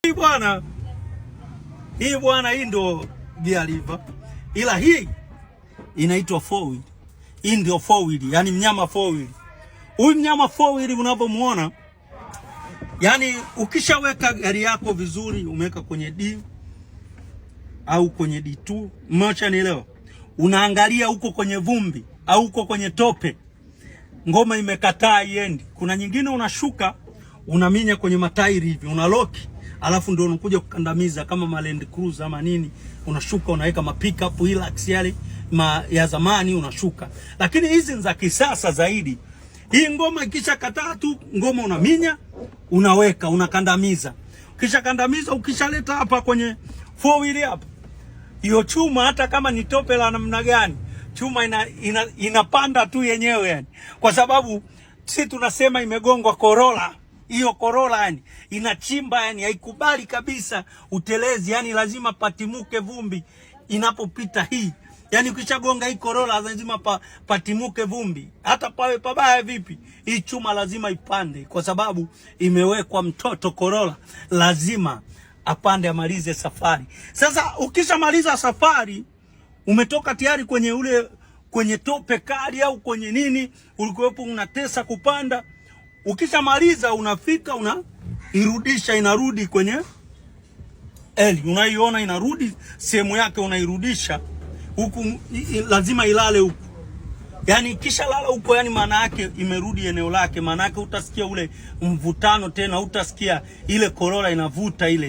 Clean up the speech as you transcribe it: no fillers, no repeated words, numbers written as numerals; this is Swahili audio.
Hii bwana, hii ndo gear lever, ila hii inaitwa four wheel. Hii ndio four wheel, yani mnyama four wheel. Huyu mnyama four wheel unapomuona, yani ukishaweka gari yako vizuri, umeweka kwenye D au kwenye D2, mmoja nielewa, unaangalia huko kwenye vumbi au huko kwenye tope, ngoma imekataa iendi. Kuna nyingine unashuka, unaminya kwenye matairi hivi, unaloki, alafu ndio unakuja kukandamiza kama Land Cruiser ama nini, unashuka unaweka pickup Hilux yale ya zamani unashuka. Lakini hizi ni za kisasa zaidi. Hii ngoma ikisha kataa tu, ngoma unaminya, unaweka, unakandamiza. Kisha kandamiza, ukishaleta hapa kwenye four wheel hapa, hiyo chuma hata kama ni tope la namna gani, chuma inapanda tu yenyewe yani. Kwa sababu sisi tunasema imegongwa Corolla. Hiyo Corolla yani inachimba, yani haikubali kabisa utelezi, yani lazima patimuke vumbi inapopita hii. Yani ukishagonga hii Corolla lazima patimuke vumbi. Hata pawe pabaya vipi, hii chuma lazima ipande, kwa sababu imewekwa mtoto Corolla, lazima apande amalize safari. Sasa ukishamaliza safari, umetoka tayari kwenye tope kali au kwenye nini, ulikuwepo unatesa kupanda, ukishamaliza unafika unairudisha, inarudi kwenye L. Unaiona inarudi sehemu yake, unairudisha huku, lazima ilale huku. Yani kisha lala huko, yani maana yake imerudi eneo lake, maana yake utasikia ule mvutano tena, utasikia ile Corolla inavuta ile